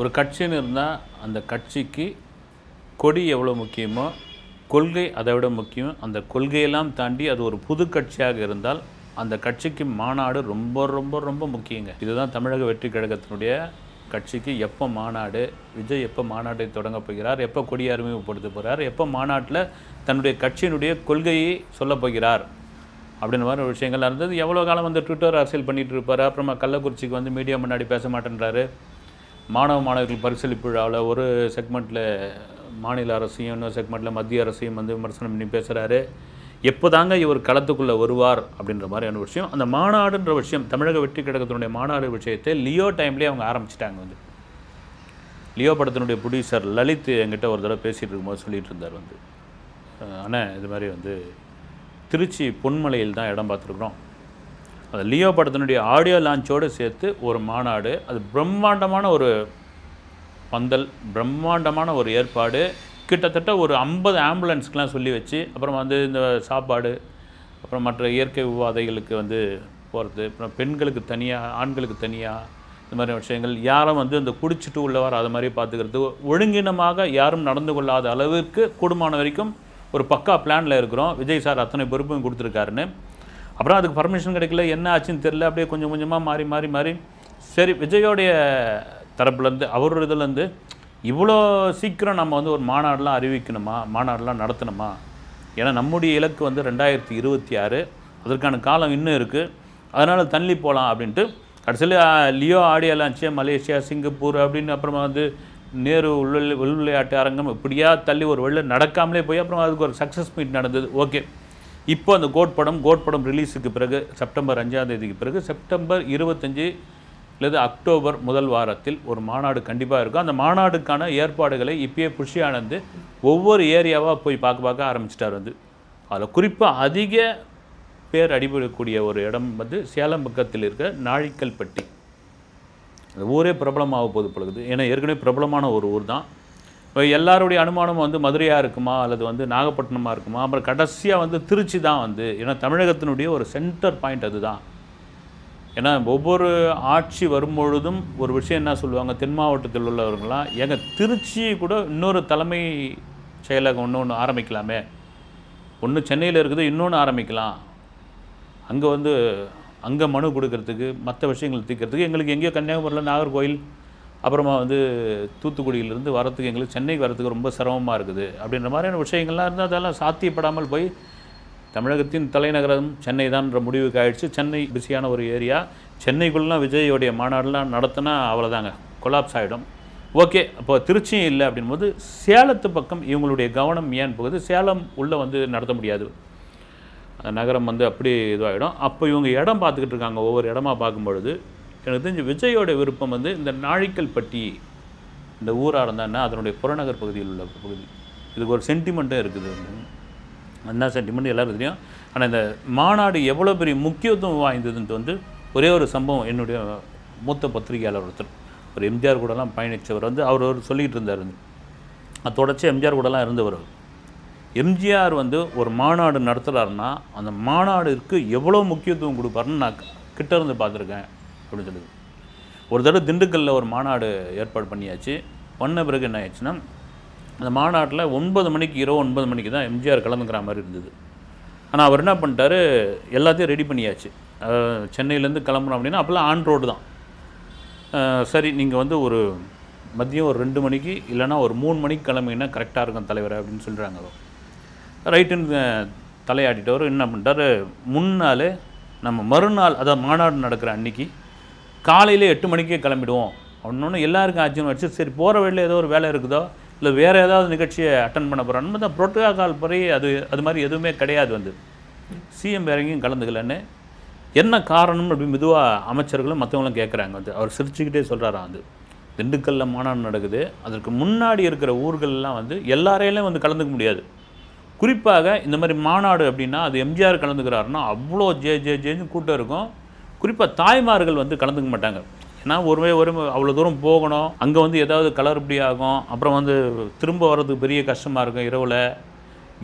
ஒரு கட்சின்னு இருந்தால் அந்த கட்சிக்கு கொடி எவ்வளோ முக்கியமோ கொள்கை அதை விட முக்கியம். அந்த கொள்கையெல்லாம் தாண்டி அது ஒரு புது கட்சியாக இருந்தால் அந்த கட்சிக்கு மாநாடு ரொம்ப ரொம்ப ரொம்ப முக்கியங்க. இதுதான் தமிழக வெற்றி கழகத்தினுடைய கட்சிக்கு எப்போ மாநாடு, விஜய் எப்போ மாநாட்டை தொடங்க போகிறார், எப்போ கொடியை அறிமுகப்படுத்த போகிறார், எப்போ மாநாட்டில் தன்னுடைய கட்சியினுடைய கொள்கையை சொல்ல போகிறார் அப்படின்ற மாதிரி விஷயங்கள்லாம் இருந்தது. எவ்வளோ காலம் வந்து ட்விட்டர் அரசியல் பண்ணிகிட்டு இருப்பார். அப்புறமா கள்ளக்குறிச்சிக்கு வந்து மீடியா முன்னாடி பேச மாட்டேன்றாரு. மாணவர்கள் பரிசளிப்பு விழாவில் ஒரு செக்மெண்ட்டில் மாநில அரசையும் இன்னொரு செக்மெண்ட்டில் மத்திய அரசையும் வந்து விமர்சனம் பண்ணி பேசுகிறாரு. எப்போ தாங்க இவர் களத்துக்குள்ளே வருவார் அப்படின்ற மாதிரியான விஷயம். அந்த மாநாடுன்ற விஷயம், தமிழக வெற்றி கழகத்தினுடைய மாநாடு விஷயத்தை லியோ டைம்லேயே அவங்க ஆரம்பிச்சிட்டாங்க. வந்து லியோ படத்தினுடைய ப்ரொடியூசர் லலித் என்கிட்ட ஒரு தடவை பேசிகிட்டு இருக்கும்போது சொல்லிகிட்டு இருந்தார் வந்து, ஆனால் இது மாதிரி வந்து திருச்சி பொன்மலையில் தான் இடம் பார்த்துருக்குறோம். அது லியோ படத்தினுடைய ஆடியோ லான்ச்சோடு சேர்த்து ஒரு மாநாடு, அது பிரம்மாண்டமான ஒரு பந்தல், பிரம்மாண்டமான ஒரு ஏற்பாடு, கிட்டத்தட்ட ஒரு 50 ஆம்புலன்ஸ்க்கெலாம் சொல்லி வச்சு, அப்புறம் வந்து இந்த சாப்பாடு, அப்புறம் மற்ற இயற்கை உபாதைகளுக்கு வந்து போகிறது, அப்புறம் பெண்களுக்கு தனியாக ஆண்களுக்கு தனியாக இந்த மாதிரி விஷயங்கள், யாரும் வந்து இந்த குடிச்சிட்டு உள்ளவர் அதை மாதிரி பார்த்துக்கிறது, ஒழுங்கினமாக யாரும் நடந்து கொள்ளாத அளவிற்கு கூடுமான வரைக்கும் ஒரு பக்கா பிளானில் இருக்கிறோம். விஜய் சார் அத்தனை பொறுப்பும் கொடுத்துருக்காருன்னு. அப்புறம் அதுக்கு பர்மிஷன் கிடைக்கல, என்ன ஆச்சுன்னு தெரில. அப்படியே கொஞ்சம் கொஞ்சமாக மாறி சரி விஜயோடைய தரப்புலேருந்து அவர் இதுலேருந்து இவ்வளோ சீக்கிரம் நம்ம வந்து ஒரு மாநாடெலாம் அறிவிக்கணுமா, மாநாடெலாம் நடத்தணுமா, ஏன்னா நம்முடைய இலக்கு வந்து 2026, அதற்கான காலம் இன்னும் இருக்குது, அதனால் தள்ளி போகலாம் அப்படின்ட்டு கடைசியில் Leo audio launch Malaysia Singapore அப்படின்னு அப்புறமா வந்து நேரு உள்விளையாட்டு அரங்கம் இப்படியா தள்ளி ஒரு வெளில நடக்காமலே போய் அப்புறம் அதுக்கு ஒரு சக்ஸஸ் மீட் நடந்தது. ஓகே, இப்போ அந்த கோட் படம் ரிலீஸுக்கு பிறகு செப்டம்பர் 5ஆம் தேதிக்கு பிறகு செப்டம்பர் 25 அல்லது அக்டோபர் முதல் வாரத்தில் ஒரு மாநாடு கண்டிப்பாக இருக்கும். அந்த மாநாடுக்கான ஏற்பாடுகளை இப்பயே புஷி ஆனந்து ஒவ்வொரு ஏரியாவாக போய் பார்க்க ஆரம்பிச்சிட்டார். வந்து அதில் குறிப்பாக அதிக பேர் அடிபடக்கூடிய ஒரு இடம் வந்து சேலம் பக்கத்தில் இருக்க நாழிக்கல்பட்டி. அந்த ஊரே பிரபலமாக போது பொழுது, ஏன்னா ஏற்கனவே பிரபலமான ஒரு ஊர் தான். இப்போ எல்லாருடைய அனுமானம் வந்து மதுரையாக இருக்குமா அல்லது வந்து நாகப்பட்டினமாக இருக்குமா, அப்புறம் கடைசியாக வந்து திருச்சி தான் வந்து, ஏன்னா தமிழகத்தினுடைய ஒரு சென்டர் பாயிண்ட் அதுதான். ஏன்னா ஒவ்வொரு ஆட்சி வரும்பொழுதும் ஒரு விஷயம் என்ன சொல்லுவாங்க, தென் மாவட்டத்தில் உள்ளவர்களாம், ஏங்க திருச்சி கூட இன்னொரு தலைமை செயலகம் ஒன்று ஆரம்பிக்கலாமே, ஒன்று சென்னையில் இருக்குது, இன்னொன்று ஆரம்பிக்கலாம், அங்கே வந்து அங்கே மனு கொடுக்கறதுக்கு மற்ற விஷயங்கள் தீர்க்கறதுக்கு, எங்களுக்கு எங்கேயோ கன்னியாகுமரியில் நாகர்கோவில் அப்புறமா வந்து தூத்துக்குடியிலேருந்து வரத்துக்கு எங்களுக்கு சென்னைக்கு வரத்துக்கு ரொம்ப சிரமமாக இருக்குது அப்படின்ற மாதிரியான விஷயங்கள்லாம் இருந்தால் அதெல்லாம் சாத்தியப்படாமல் போய் தமிழகத்தின் தலைநகரம் சென்னை தான்ன்ற முடிவுக்கு ஆயிடுச்சு. சென்னை பிஸியான ஒரு ஏரியா, சென்னைக்குள்ளலாம் விஜயோடைய மாநாடுலாம் நடத்தினா அவ்வளோதாங்க, கொலாப்ஸ் ஆகிடும். ஓகே, அப்போ திருச்சியும் இல்லை அப்படின்போது சேலத்து பக்கம் இவங்களுடைய கவனம் ஏன் போகுது, சேலம் உள்ளே வந்து நடத்த முடியாது, நகரம் வந்து அப்படி இதுவாகிடும். அப்போ இவங்க இடம் பார்த்துக்கிட்டு இருக்காங்க. ஒவ்வொரு இடமா பார்க்கும்பொழுது எனக்கு தெரிஞ்ச விஜயோட விருப்பம் வந்து இந்த நாழிக்கல்பட்டி இந்த ஊராக இருந்தான்னா அதனுடைய புறநகர் பகுதியில் உள்ள பகுதி, இதுக்கு ஒரு சென்டிமெண்ட்டும் இருக்குது. என்ன சென்டிமெண்ட் எல்லாரும் தெரியும். ஆனால் இந்த மாநாடு எவ்வளோ பெரிய முக்கியத்துவம் வாய்ந்ததுன்ட்டு வந்து ஒரே ஒரு சம்பவம், என்னுடைய மூத்த பத்திரிகையாளர் ஒருத்தர், ஒரு எம்ஜிஆர் கூடலாம் பயணித்தவர் வந்து அவர் சொல்லிக்கிட்டு இருந்தார். அது தொடர்ச்சி எம்ஜிஆர் கூடலாம் இருந்தவர். எம்ஜிஆர் வந்து ஒரு மாநாடு நடத்துகிறாருன்னா அந்த மாநாடுக்கு எவ்வளோ முக்கியத்துவம் கொடுப்பாருன்னு நான் கிட்ட இருந்து பார்த்துருக்கேன் அப்படின்னு சொல்லுது. ஒரு தடவை திண்டுக்கல்லில் ஒரு மாநாடு ஏற்பாடு பண்ணியாச்சு. பண்ண பிறகு என்ன ஆயிடுச்சுன்னா, அந்த மாநாட்டில் 9 மணிக்கு இரவு 9 மணிக்கு தான் எம்ஜிஆர் கலந்துக்கிற மாதிரி இருந்தது. ஆனால் அவர் என்ன பண்ணிட்டாரு, எல்லாத்தையும் ரெடி பண்ணியாச்சு. சென்னையிலேருந்து கிளம்புறோம் அப்படின்னா அப்போல்லாம் ஆன் ரோடு தான். சரி நீங்கள் வந்து ஒரு மதியம் ஒரு 2 மணிக்கு இல்லைனா ஒரு 3 மணிக்கு கிளம்பிங்கன்னா கரெக்டாக இருக்கும் தலைவர் அப்படின்னு சொல்கிறாங்க. ரைட்டுன்னு தலையாட்டிட்டவர் என்ன பண்ணிட்டார், முன்னாலே நம்ம மறுநாள் அதாவது மாநாடு நடக்கிற அன்றைக்கி காலையில் 8 மணிக்கே கிளம்பிடுவோம் அப்படின்னு எல்லாருக்கும் ஆச்சரியம் வச்சு, சரி போகிற வழியில் ஏதோ ஒரு வேலை இருக்குதோ இல்லை வேறு ஏதாவது நிகழ்ச்சியை அட்டன் பண்ண போகிறோன்னு தான் புரோட்டோகால் படி அது மாதிரி எதுவுமே கிடையாது. வந்து சிஎம் வேற எங்கேயும் கலந்துக்கலன்னு என்ன காரணம் அப்படி மெதுவாக அமைச்சர்களும் மற்றவங்களும் கேட்குறாங்க. வந்து அவர் சிரிச்சுக்கிட்டே சொல்கிறாராம், வந்து திண்டுக்கல்லில் மாநாடு நடக்குது, அதற்கு முன்னாடி இருக்கிற ஊர்கள்லாம் வந்து எல்லாரையிலையும் வந்து கலந்துக்க முடியாது. குறிப்பாக இந்த மாதிரி மாநாடு அப்படின்னா அது எம்ஜிஆர் கலந்துக்கிறாருன்னா அவ்வளோ ஜேன்னு கூட்டம் இருக்கும். குறிப்பாக தாய்மார்கள் வந்து கலந்துக்க மாட்டாங்க. ஏன்னா ஒரு அவ்வளோ தூரம் போகணும், அங்கே வந்து ஏதாவது கலர்படி ஆகும், அப்புறம் வந்து திரும்ப வர்றதுக்கு பெரிய கஷ்டமாக இருக்கும் இரவில்,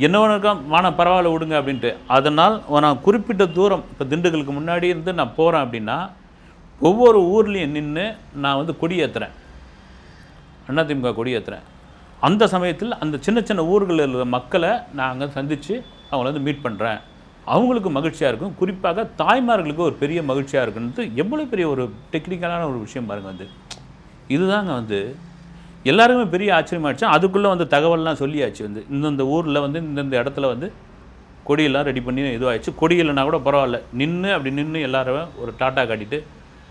என்ன வேணுக்கா வானா பரவாயில்ல விடுங்க அப்படின்ட்டு. அதனால் நான் குறிப்பிட்ட தூரம் இப்போ திண்டுக்கலுக்கு முன்னாடி இருந்து நான் போகிறேன் அப்படின்னா ஒவ்வொரு ஊர்லேயும் நின்று நான் வந்து கொடி ஏற்றுறேன். அதிமுக கொடி ஏற்றுறேன். அந்த சமயத்தில் அந்த சின்ன சின்ன ஊர்களில் இருக்கிற மக்களை நான் சந்தித்து அவங்கள வந்து மீட் பண்ணுறேன். அவங்களுக்கு மகிழ்ச்சியாக இருக்கும். குறிப்பாக தாய்மார்களுக்கு ஒரு பெரிய மகிழ்ச்சியாக இருக்குன்றது எவ்வளோ பெரிய ஒரு டெக்னிக்கலான ஒரு விஷயம் பாருங்கள். வந்து இதுதாங்க வந்து எல்லாருக்குமே பெரிய ஆச்சரியமாகிடுச்சு. அதுக்குள்ளே வந்து தகவல்லாம் சொல்லியாச்சு. வந்து இந்தந்த ஊரில் வந்து இந்தந்த இடத்துல வந்து கொடியெல்லாம் ரெடி பண்ணி இதுவாகிடுச்சு. கொடி இல்லைனா கூட பரவாயில்ல, நின்று அப்படி நின்று எல்லாரும் ஒரு டாட்டா காட்டிட்டு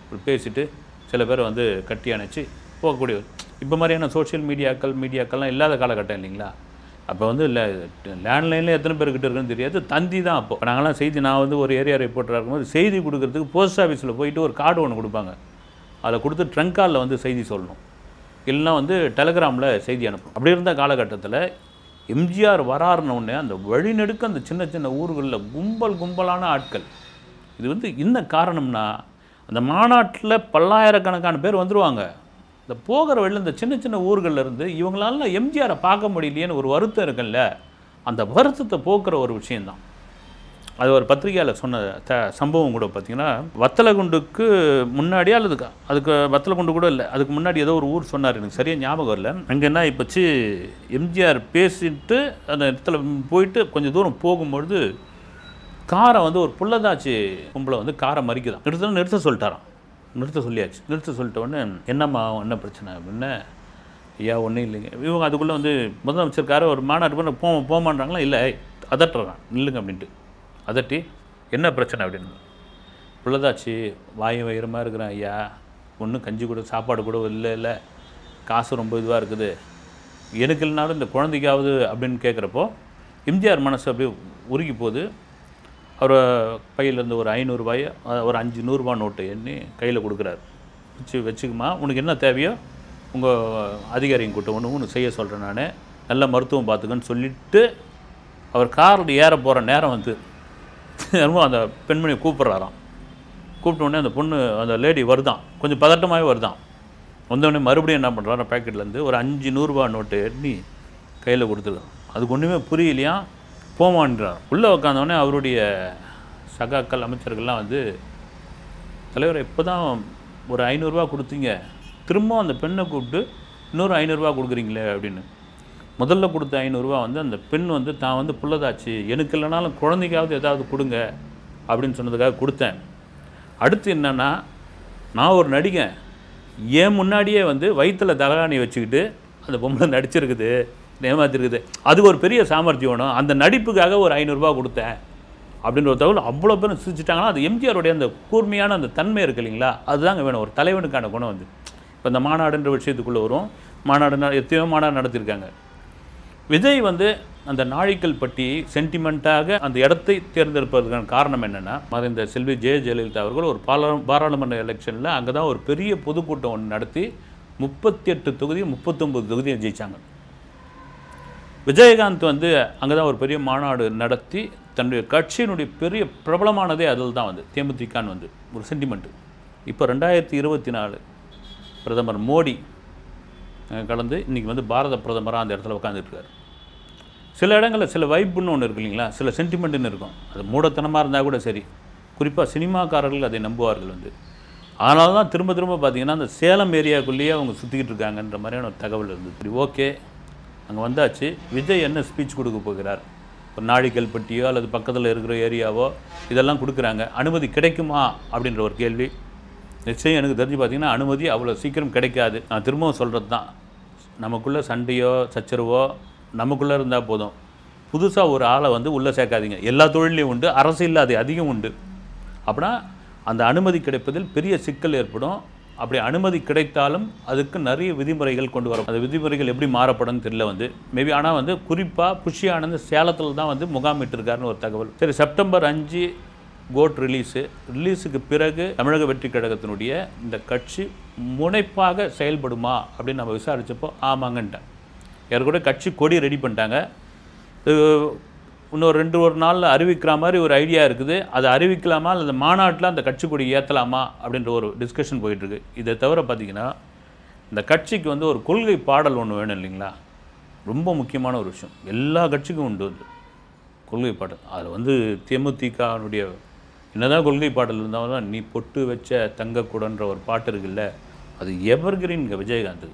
ஒரு பேசிட்டு சில பேரை வந்து கட்டி அணைச்சி போகக்கூடிய இப்போ மாதிரியான சோஷியல் மீடியாக்கள்லாம் இல்லாத காலகட்டம் இல்லைங்களா? அப்போ வந்து லேண்ட்லைனில் எத்தனை பேர்கிட்ட இருக்குன்னு தெரியாது. தந்தி தான். அப்போ நாங்களாம் செய்தி, நான் வந்து ஒரு ஏரியா ரிப்போர்ட்டராக இருக்கும்போது செய்தி கொடுக்கறதுக்கு போஸ்ட் ஆஃபீஸில் போயிட்டு ஒரு கார்டு ஒன்று கொடுப்பாங்க. அதில் கொடுத்து ட்ரங்க் காலில் வந்து செய்தி சொல்லணும், இல்லைன்னா வந்து டெலகிராமில் செய்தி அனுப்பணும். அப்படி இருந்த காலகட்டத்தில் எம்ஜிஆர் வராருன்னொடனே அந்த வழிநெடுக்க அந்த சின்ன சின்ன ஊர்களில் கும்பலான ஆட்கள். இது வந்து என்ன காரணம்னா, அந்த மாநாட்டில் பல்லாயிரக்கணக்கான பேர் வந்துடுவாங்க. இந்த போகிற வழியில் இந்த சின்ன சின்ன ஊர்களில் இருந்து இவங்களால எம்ஜிஆரை பார்க்க முடியலையேன்னு ஒரு வருத்தம் இருக்குல்ல, அந்த வருத்தத்தை போக்குற ஒரு விஷயந்தான். அது ஒரு பத்திரிகையால் சொன்ன சம்பவம் கூட பார்த்திங்கன்னா, வத்தலகுண்டுக்கு முன்னாடியே அல்லது அதுக்கு வத்தலகுண்டு கூட இல்லை, அதுக்கு முன்னாடி ஏதோ ஒரு ஊர் சொன்னார், எனக்கு சரியாக ஞாபகம் இல்லை. அங்கே என்ன இப்போச்சு எம்ஜிஆர் பேசிட்டு அந்த இடத்துல போயிட்டு கொஞ்சம் தூரம் போகும்பொழுது காரை வந்து ஒரு புள்ளதாச்சி கும்பலை வந்து காரை மறிக்குதான். நிறுத்த சொல்லிட்டாராம். நிறுத்த சொல்லியாச்சு. நிறுத்த சொல்லிட்ட உடனே என்னம்மா என்ன பிரச்சனை அப்படின்னு, ஐயா ஒன்றும் இல்லைங்க. இவங்க அதுக்குள்ளே வந்து முதலமைச்சருக்கார ஒரு மாநாடு பண்ண போமான்றாங்களா, இல்லை அதட்டுறான், நில்லுங்க அப்படின்ட்டு அதட்டி என்ன பிரச்சனை அப்படின்னு. புள்ளதாச்சி வாயும் வயிறமாக இருக்கிறேன் ஐயா, ஒன்றும் கஞ்சி கூட சாப்பாடு கூட இல்லை, காசு ரொம்ப இதுவாக இருக்குது, எனக்கு இல்லைனாலும் இந்த குழந்தைக்காவது அப்படின்னு கேட்குறப்போ எம்ஜிஆர் மனசு அப்படியே உருகி போகுது. அவர் பையிலேருந்து ஒரு 500 ரூபாயை ஒரு 5 100 நோட்டு எண்ணி கையில் கொடுக்குறாரு. வச்சுக்குமா, உனக்கு என்ன தேவையோ உங்கள் அதிகாரிங்க கூட்ட ஒன்று செய்ய சொல்கிறேன், நான் நல்ல மருத்துவம் பார்த்துக்கன்னு சொல்லிவிட்டு அவர் காரில் ஏற போகிற நேரம் வந்து ரொம்ப அந்த பெண்மணியை கூப்பிட்றாராம். கூப்பிட்ட உடனே அந்த பொண்ணு அந்த லேடி வருதான், கொஞ்சம் பதட்டமாகவே வருதான். வந்தோடனே மறுபடியும் என்ன பண்ணுறாரு, பேக்கெட்லேருந்து ஒரு 5 100 நோட்டு எண்ணி கையில் கொடுத்துருக்கான். அதுக்கு ஒன்றுமே புரியலையா, போமான்றார். உள்ளே உட்காந்தோடனே அவருடைய சகாக்கள் அமைச்சர்கள்லாம் வந்து, தலைவர் இப்போ தான் ஒரு 500 ரூபா கொடுத்தீங்க, திரும்ப அந்த பெண்ணை கூப்பிட்டு இன்னொரு 500 ரூபா கொடுக்குறீங்களே அப்படின்னு. முதல்ல கொடுத்த 500 ரூபா வந்து அந்த பெண் வந்து தான் வந்து புள்ளதாச்சு, எனக்கு இல்லைனாலும் குழந்தைக்காவது ஏதாவது கொடுங்க அப்படின்னு சொன்னதுக்காக கொடுத்தேன். அடுத்து என்னென்னா, நான் ஒரு நடிகன், ஏன் முன்னாடியே வந்து வயிற்றில் தலகாணி வச்சுக்கிட்டு அந்த பொம்பளை நடிச்சிருக்குது, ஏமாத்திருக்குது, அது ஒரு பெரிய சாமர்த்தியம் வேணும், அந்த நடிப்புக்காக ஒரு 500 ரூபா கொடுத்தேன் அப்படின்ற ஒரு தகவல் அவ்வளோ பேரும் சிரிச்சிட்டாங்கன்னா, அது எம்ஜிஆருடைய அந்த கூர்மையான அந்த தன்மை இருக்குது இல்லைங்களா, அதுதாங்க வேணும் ஒரு தலைவனுக்கான குணம். வந்து இப்போ இந்த மாநாடுன்ற விஷயத்துக்குள்ளே வரும். மாநாடு எத்தனையோ மாநாடு நடத்தியிருக்காங்க. விஜய் வந்து அந்த நாழிக்கல் பட்டி சென்டிமெண்ட்டாக அந்த இடத்தை தேர்ந்தெடுப்பதற்கான காரணம் என்னென்னா, மறைந்த செல்வி ஜெயலலிதா அவர்கள் ஒரு பாராளுமன்ற எலெக்ஷனில் அங்கே தான் ஒரு பெரிய பொதுக்கூட்டம் ஒன்று நடத்தி 38 தொகுதி 39 தொகுதியை ஜெயித்தாங்க. விஜயகாந்த் வந்து அங்கே தான் ஒரு பெரிய மாநாடு நடத்தி தன்னுடைய கட்சியினுடைய பெரிய பிரபலமானதே அதில் தான் வந்து தேமுதிகான்னு வந்து ஒரு சென்டிமெண்ட்டு. இப்போ 2024 பிரதமர் மோடி கலந்து இன்றைக்கி வந்து பாரத பிரதமராக அந்த இடத்துல உட்காந்துருக்காரு. சில இடங்களில் சில வைப்புன்னு ஒன்று இருக்கு இல்லைங்களா, சில சென்டிமெண்ட்டுன்னு இருக்கும். அது மூடத்தனமாக இருந்தால் கூட சரி, குறிப்பாக சினிமாக்காரர்கள் அதை நம்புவார்கள் வந்து. அதனால தான் திரும்ப பார்த்திங்கன்னா அந்த சேலம் ஏரியாவுக்குள்ளேயே அவங்க சுற்றிக்கிட்டு இருக்காங்கன்ற மாதிரியான ஒரு தகவல் இருந்தது. சரி, ஓகே, அங்கே வந்தாச்சு. விஜய் என்ன ஸ்பீச் கொடுக்க போகிறார், ஒரு நாழிக்கல் பட்டியோ அல்லது பக்கத்தில் இருக்கிற ஏரியாவோ இதெல்லாம் கொடுக்குறாங்க, அனுமதி கிடைக்குமா அப்படின்ற ஒரு கேள்வி. நிச்சயம் எனக்கு தெரிஞ்சு பார்த்திங்கன்னா அனுமதி அவ்வளோ சீக்கிரம் கிடைக்காது. நான் திரும்பவும் சொல்கிறது தான், நமக்குள்ளே சண்டையோ சச்சரவோ நமக்குள்ளே இருந்தால் போதும், புதுசாக ஒரு ஆளை வந்து உள்ளே சேர்க்காதீங்க. எல்லா தொழிலையும் உண்டு, அரசியலில் அது அதிகம் உண்டு. அப்படின்னா அந்த அனுமதி கிடைப்பதில் பெரிய சிக்கல் ஏற்படும். அப்படி அனுமதி கிடைத்தாலும் அதுக்கு நிறைய விதிமுறைகள் கொண்டு வரும். அந்த விதிமுறைகள் எப்படி மாறப்படும்னு தெரியல வந்து மேபி. ஆனால் வந்து குறிப்பாக புஷி ஆனந்த் சேலத்தில் தான் வந்து முகாமிட்டிருக்காருன்னு ஒரு தகவல். சரி, செப்டம்பர் 5 கோட் ரிலீஸுக்கு பிறகு தமிழக வெற்றி கழகத்தினுடைய இந்த கட்சி முனைப்பாக செயல்படுமா அப்படின்னு நம்ம விசாரித்தப்போ ஆமாங்கன்ட்டேன். யாரு கூட கட்சி கொடி ரெடி பண்ணிட்டாங்க, இன்னொரு 2 நாளில் அறிவிக்கிற மாதிரி ஒரு ஐடியா இருக்குது. அதை அறிவிக்கலாமா அல்லது மாநாட்டில் அந்த கட்சி கொடி ஏற்றலாமா அப்படின்ற ஒரு டிஸ்கஷன் போயிட்டுருக்கு. இதை தவிர பார்த்திங்கன்னா இந்த கட்சிக்கு வந்து ஒரு கொள்கை பாடல் ஒன்று வேணும் இல்லைங்களா, ரொம்ப முக்கியமான ஒரு விஷயம். எல்லா கட்சிக்கும் உண்டு வந்து கொள்கை பாடல். அதில் வந்து தேமுதிகனுடைய என்னதான் கொள்கை பாடல் இருந்தாலும் நீ பொட்டு வச்ச தங்கக்கூடன்ற ஒரு பாட்டு இருக்குல்ல, அது எவர்கிரீன் விஜயகாந்த்.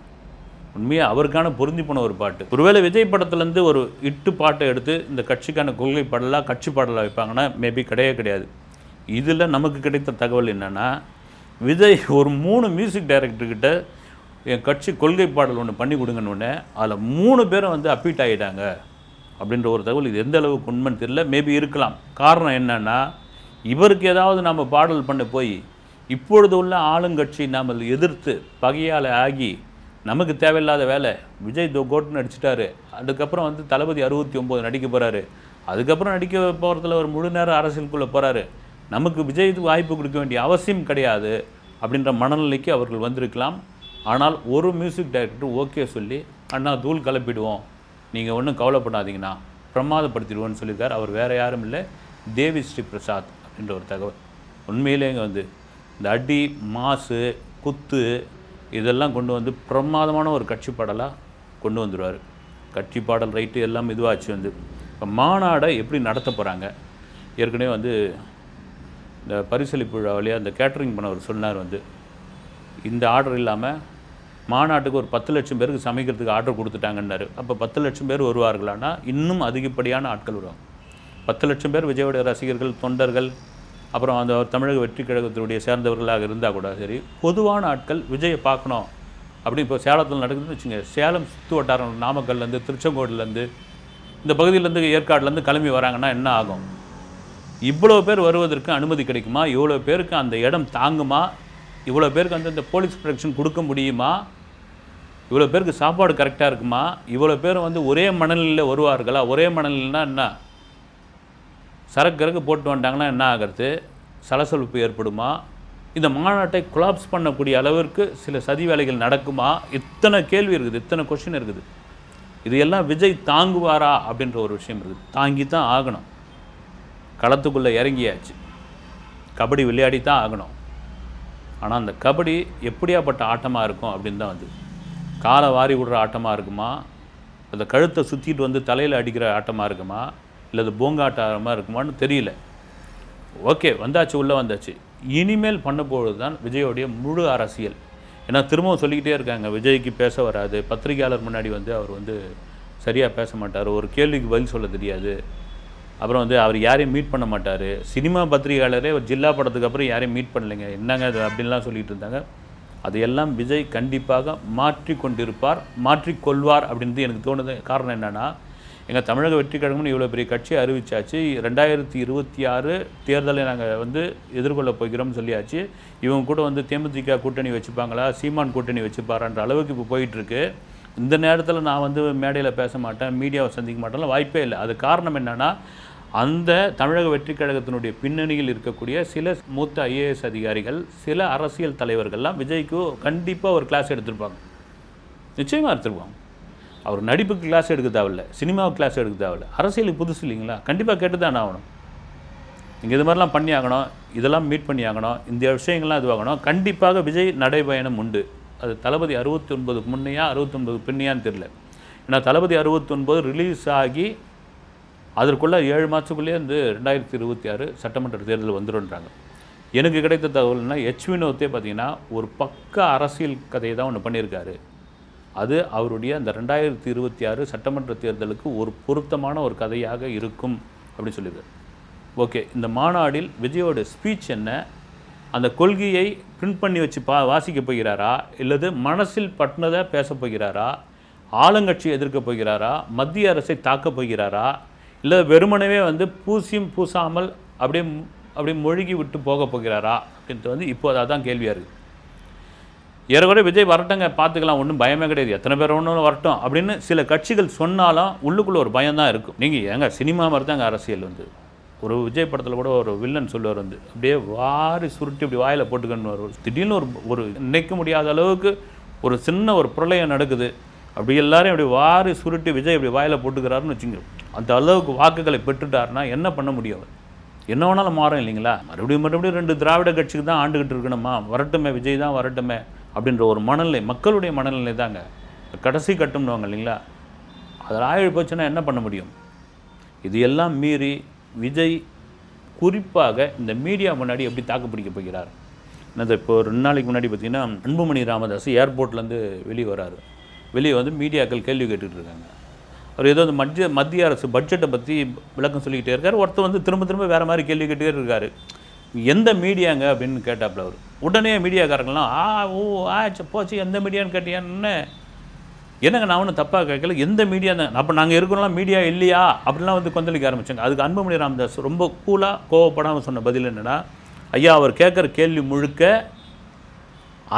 உண்மையாக அவருக்கான பொருந்தி போன ஒரு பாட்டு. ஒருவேளை விஜய் படத்துலேருந்து ஒரு இட்டு பாட்டை எடுத்து இந்த கட்சிக்கான கொள்கை பாடலாக கட்சி பாடலாக வைப்பாங்கன்னா மேபி கிடையாது. இதில் நமக்கு கிடைத்த தகவல் என்னென்னா, விஜய் ஒரு 3 மியூசிக் டைரக்டர்கிட்ட என் கட்சி கொள்கை பாடல் ஒன்று பண்ணி கொடுங்கன்னு, அதில் 3 பேரும் வந்து அப்பீட் ஆகிட்டாங்க அப்படின்ற ஒரு தகவல். இது எந்த அளவுக்கு உண்மைன்னு தெரியல, மேபி இருக்கலாம். காரணம் என்னென்னா, இவருக்கு ஏதாவது நம்ம பாடல் பண்ண போய் இப்பொழுது உள்ள ஆளுங்கட்சி நாம் எதிர்த்து பகையால் ஆகி நமக்கு தேவையில்லாத வேலை. விஜய் கோட்டுன்னு நடிச்சிட்டாரு, அதுக்கப்புறம் வந்து தளபதி 69 நடிக்க போகிறாரு, அதுக்கப்புறம் நடிக்க போகிறதுல ஒரு முழு நேரம் அரசியலுக்குள்ளே போகிறாரு, நமக்கு விஜய்க்கு வாய்ப்பு கொடுக்க வேண்டிய அவசியம் கிடையாது அப்படின்ற மனநிலைக்கு அவர்கள் வந்திருக்கலாம். ஆனால் ஒரு மியூசிக் டைரக்டர் ஓகே சொல்லி, அண்ணா தூள் கலப்பிடுவோம், நீங்கள் ஒன்றும் கவலைப்படாதீங்கண்ணா, பிரமாதப்படுத்திடுவோன்னு சொல்லியிருக்கார். அவர் வேறு யாரும் இல்லை, தேவி ஸ்ரீ பிரசாத் அப்படின்ற ஒரு தகவல். உண்மையிலே இங்கே வந்து இந்த அடி மாசு குத்து இதெல்லாம் கொண்டு வந்து பிரமாதமான ஒரு கட்சி பாடலாக கொண்டு வந்துடுவார். கட்சி பாடல் ரைட்டு எல்லாம் இதுவாச்சு. வந்து இப்போ மாநாடை எப்படி நடத்த போகிறாங்க, ஏற்கனவே வந்து இந்த பரிசளிப்பு விழா வழியாக அந்த கேட்டரிங் பண்ணவர் சொன்னார், வந்து இந்த ஆர்டர் இல்லாமல் மாநாட்டுக்கு ஒரு 10 லட்சம் பேருக்கு சமைக்கிறதுக்கு ஆர்டர் கொடுத்துட்டாங்கன்னாரு. அப்போ 10 லட்சம் பேர் வருவார்களானா இன்னும் அதிகப்படியான ஆட்கள் வருவாங்க. 10 லட்சம் பேர் விஜயோட ரசிகர்கள், தொண்டர்கள், அப்புறம் அந்த தமிழக வெற்றி கழகத்தினுடைய சேர்ந்தவர்களாக இருந்தால் கூட சரி, பொதுவான ஆட்கள் விஜயை பார்க்கணும் அப்படி இப்போ சேலத்தில் நடக்குதுன்னு வச்சுங்க. சேலம் சுற்று வட்டாரம், நாமக்கல்லேருந்து, திருச்செங்கோடுலேருந்து, இந்த பகுதியிலேருந்து, ஏற்காடுலேருந்து கிளம்பி வராங்கன்னா என்ன ஆகும்? இவ்வளோ பேர் வருவதற்கு அனுமதி கிடைக்குமா? இவ்வளோ பேருக்கு அந்த இடம் தாங்குமா? இவ்வளோ பேருக்கு வந்து இந்த போலீஸ் ப்ரொடெக்ஷன் கொடுக்க முடியுமா? இவ்வளோ பேருக்கு சாப்பாடு கரெக்டாக இருக்குமா? இவ்வளோ பேர் வந்து ஒரே மணலில் வருவார்களா? ஒரே மணல்னா என்ன, சரக்கு போட்டு வந்துட்டாங்கன்னா என்ன ஆகிறது? சலசலப்பு ஏற்படுமா? இந்த மாநாட்டை கொலாப்ஸ் பண்ணக்கூடிய அளவிற்கு சில சதி வேலைகள் நடக்குமா? இத்தனை கேள்வி இருக்குது, இத்தனை கொஸ்டின் இருக்குது. இது எல்லாம் விஜய் தாங்குவாரா அப்படின்ற ஒரு விஷயம் இருக்குது. தாங்கி தான் ஆகணும். களத்துக்குள்ளே இறங்கியாச்சு, கபடி விளையாடி தான் ஆகணும். ஆனால் அந்த கபடி எப்படியாப்பட்ட ஆட்டமாக இருக்கும் அப்படின்னு தான் வந்து, காலை வாரி விடுற ஆட்டமாக இருக்குமா, அந்த கழுத்தை சுற்றிட்டு வந்து தலையில் அடிக்கிற ஆட்டமாக இருக்குமா, இல்லை அது பூங்காட்டமாக இருக்குமான்னு தெரியல. ஓகே, வந்தாச்சு, உள்ளே வந்தாச்சு. இனிமேல் பண்ணப்போது தான் விஜயோடைய முழு அரசியல். ஏன்னா திரும்பவும் சொல்லிக்கிட்டே இருக்காங்க, விஜய்க்கு பேச வராது, பத்திரிகையாளர் முன்னாடி வந்து அவர் வந்து சரியாக பேச மாட்டார், ஒரு கேள்விக்கு பதில் சொல்ல தெரியாது, அப்புறம் வந்து அவர் யாரையும் மீட் பண்ண மாட்டார், சினிமா பத்திரிகையாளரே ஒரு ஜில்லா படத்துக்கு அப்புறம் யாரையும் மீட் பண்ணலைங்க, என்னங்க அது அப்படின்லாம் சொல்லிகிட்டு இருந்தாங்க. அதையெல்லாம் விஜய் கண்டிப்பாக மாற்றிக்கொண்டிருப்பார், மாற்றிக்கொள்வார் அப்படின்றது எனக்கு தோணுது. காரணம் என்னென்னா, எங்கள் தமிழக வெற்றி கழகம்னு இவ்வளோ பெரிய கட்சியை அறிவிச்சாச்சு, 2026 தேர்தலை நாங்கள் வந்து எதிர்கொள்ள போகிறோம்னு சொல்லியாச்சு. இவங்க கூட வந்து தேமுதிக கூட்டணி வச்சுப்பாங்களா, சீமான் கூட்டணி வச்சுப்பாரான்ற அளவுக்கு இப்போ போயிட்டுருக்கு. இந்த நேரத்தில் நான் வந்து மேடையில் பேச மாட்டேன், மீடியாவை சந்திக்க மாட்டேன்லாம் வாய்ப்பே இல்லை. அது காரணம் என்னென்னா, அந்த தமிழக வெற்றி கழகத்தினுடைய பின்னணியில் இருக்கக்கூடிய சில மூத்த IAS அதிகாரிகள், சில அரசியல் தலைவர்கள்லாம் விஜய்க்கு கண்டிப்பாக ஒரு கிளாஸ் எடுத்திருப்பாங்க, நிச்சயமாக எடுத்துருப்பாங்க. அவர் நடிப்புக்கு கிளாஸ் எடுக்க தேவையில்ல, சினிமாவுக்கு கிளாஸ் எடுக்க தேவையில்ல, அரசியலுக்கு புதுசு இல்லைங்களா, கண்டிப்பாக கேட்டு தான் ஆகணும். நீங்கள் இது மாதிரிலாம் பண்ணி ஆகணும், இதெல்லாம் மீட் பண்ணி ஆகணும், இந்த விஷயங்கள்லாம் இதுவாகணும். கண்டிப்பாக விஜய் நடைபயணம் உண்டு. அது தளபதி 69க்கு முன்னையா 69க்கு பின்னையான்னு தெரியல. ஏன்னா தளபதி 69 ரிலீஸ் ஆகி அதற்குள்ளே 7 மாதத்துக்குள்ளேயே வந்து 2026 சட்டமன்ற தேர்தல் வந்துடும்ன்றாங்க. எனக்கு கிடைத்த தகவல்னா, எச் வினோத்தே பார்த்தீங்கன்னா ஒரு பக்க அரசியல் கதையை தான் ஒன்று பண்ணியிருக்காரு. அது அவருடைய அந்த 2026 சட்டமன்ற தேர்தலுக்கு ஒரு பொருத்தமான ஒரு கதையாக இருக்கும் அப்படின்னு சொல்லியிருக்காரு. ஓகே, இந்த மாநாடில் விஜயோட ஸ்பீச் என்ன, அந்த கொள்கையை பிரிண்ட் பண்ணி வச்சு வாசிக்க போகிறாரா, இல்லது மனசில் பட்டினதை பேச போகிறாரா, ஆளுங்கட்சி எதிர்க்க போகிறாரா, மத்திய அரசை தாக்க போகிறாரா, இல்லை வெறுமனவே வந்து பூசியும் பூசாமல் அப்படியே மொழிகி விட்டு போக போகிறாரா அப்படின்ட்டு வந்து இப்போ அதான் கேள்வியாக இருக்குது. ஏறக்குறை விஜய் வரட்டங்க, பார்த்துக்கலாம், ஒன்றும் பயமே கிடையாது, எத்தனை பேர் ஒன்றும் வரட்டும் அப்படின்னு சில கட்சிகள் சொன்னாலும் உள்ளுக்குள்ளே ஒரு பயம்தான் இருக்கும். நீங்கள் ஏங்க சினிமா மாதிரி தாங்க அரசியல். வந்து ஒரு விஜய் படத்தில் கூட ஒரு வில்லன் சொல்லுவார், வந்து அப்படியே வாரி சுருட்டி இப்படி வாயில் போட்டுக்கன்னு வருவார். திடீர்னு ஒரு நினைக்க முடியாத அளவுக்கு ஒரு சின்ன ஒரு பிரளயம் நடக்குது, அப்படி எல்லாரையும் அப்படி வாரி சுருட்டி விஜய் அப்படி வாயில் போட்டுக்கிறாருன்னு வச்சுங்க. அந்த அளவுக்கு வாக்குகளை பெற்றுட்டாருன்னா என்ன பண்ண முடியும்? என்ன வேணாலும் மாறும் இல்லைங்களா? மறுபடியும் 2 திராவிட கட்சிக்கு தான் ஆண்டுகிட்டு இருக்கணுமா, வரட்டுமே விஜய் தான் வரட்டுமே அப்படின்ற ஒரு மனநிலை, மக்களுடைய மனநிலை தாங்க கடைசி கட்டும்னுவாங்க இல்லைங்களா? அதில் ஆயிழ் போச்சுன்னா என்ன பண்ண முடியும்? இது எல்லாம் மீறி விஜய் குறிப்பாக இந்த மீடியா முன்னாடி எப்படி தாக்கு பிடிக்க போகிறார்? என்னது இப்போ 2 நாளைக்கு முன்னாடி பார்த்திங்கன்னா அன்புமணி ராமதாஸ் ஏர்போர்ட்லேருந்து வெளியே வராரு. வெளியே வந்து மீடியாக்கள் கேள்வி கேட்டுட்டு இருக்காங்க. அவர் ஏதோ அந்த மத்திய அரசு பட்ஜெட்டை பற்றி விளக்கம் சொல்லிக்கிட்டே இருக்கார். ஒருத்தர் வந்து திரும்ப திரும்ப வேறு மாதிரி கேள்வி கேட்டே இருக்காரு. எந்த மீடியாங்க அப்படின்னு கேட்டாப்புல அவர். உடனே மீடியாக்காரங்களாம் ஓ போச்சு எந்த மீடியான்னு கேட்டியான்னு. என்னங்க நான் ஒன்றும் தப்பாக கேட்கல, எந்த மீடியா தான் அப்போ நாங்கள் இருக்கிறோம்லாம் மீடியா இல்லையா அப்படிலாம் வந்து கொந்தளிக்க ஆரம்பித்தாங்க. அதுக்கு அன்புமணி ராமதாஸ் ரொம்ப கூலாக கோவப்படாமல் சொன்ன பதில் என்னென்னா, ஐயா அவர் கேட்குற கேள்வி முழுக்க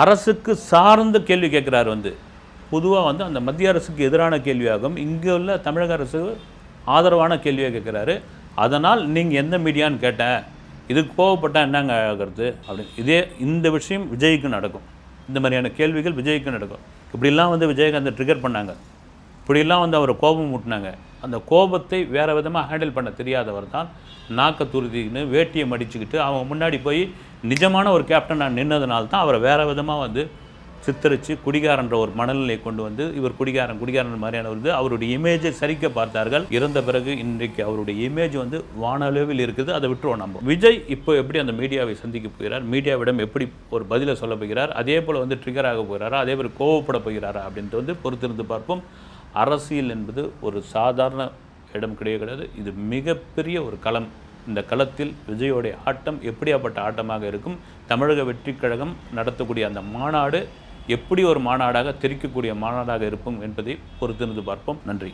அரசுக்கு சார்ந்த கேள்வி கேட்குறாரு. வந்து பொதுவாக வந்து அந்த மத்திய அரசுக்கு எதிரான கேள்வியாகும், இங்கே உள்ள தமிழக அரசு ஆதரவான கேள்வியாக கேட்குறாரு. அதனால் நீங்கள் எந்த மீடியான்னு கேட்டேன், இதுக்கு கோவப்பட்டால் என்னங்க ஆகிறது அப்படின்னு. இந்த விஷயம் விஜய்க்கு நடக்கும். இந்த மாதிரியான கேள்விகள் விஜய்க்கு நடக்கும். இப்படிலாம் வந்து விஜயகாந்தை ட்ரிகர் பண்ணாங்க, இப்படிலாம் வந்து அவரை கோபம் ஊட்டினாங்க. அந்த கோபத்தை வேறு விதமாக ஹேண்டில் பண்ண தெரியாதவர் தான் நாக்க துருதின்னு வேட்டியை மடிச்சுக்கிட்டு அவங்க முன்னாடி போய் நிஜமான ஒரு கேப்டன் நான் நின்னதுனால தான் அவரை வேறு விதமாக வந்து சித்தரித்து குடிகாரன்ற ஒரு மனநிலையை கொண்டு வந்து இவர் குடிகாரன் மாதிரியான வந்து அவருடைய இமேஜை சரிக்க பார்த்தார்கள். இறந்த பிறகு இன்றைக்கு அவருடைய இமேஜ் வந்து வானளவில் இருக்குது. அதை விட்டுருவோம் நம்ம. விஜய் இப்போ எப்படி அந்த மீடியாவை சந்திக்க போகிறார், மீடியாவிடம் எப்படி ஒரு பதிலை சொல்ல போகிறார், அதே போல் வந்து ட்ரிகர் ஆக போகிறாரா, அதே போல் கோவப்பட போகிறாரா அப்படின்ட்டு வந்து பொறுத்திருந்து பார்ப்போம். அரசியல் என்பது ஒரு சாதாரண இடம் கிடையாது, இது மிகப்பெரிய ஒரு களம். இந்த களத்தில் விஜயோடைய ஆட்டம் எப்படியாப்பட்ட ஆட்டமாக இருக்கும், தமிழக வெற்றிக் கழகம் நடத்தக்கூடிய அந்த மாநாடு எப்படி ஒரு மாநாடாக தெரிக்கக்கூடிய மாநாடாக இருக்கும் என்பதை பொறுத்திருந்து பார்ப்போம். நன்றி.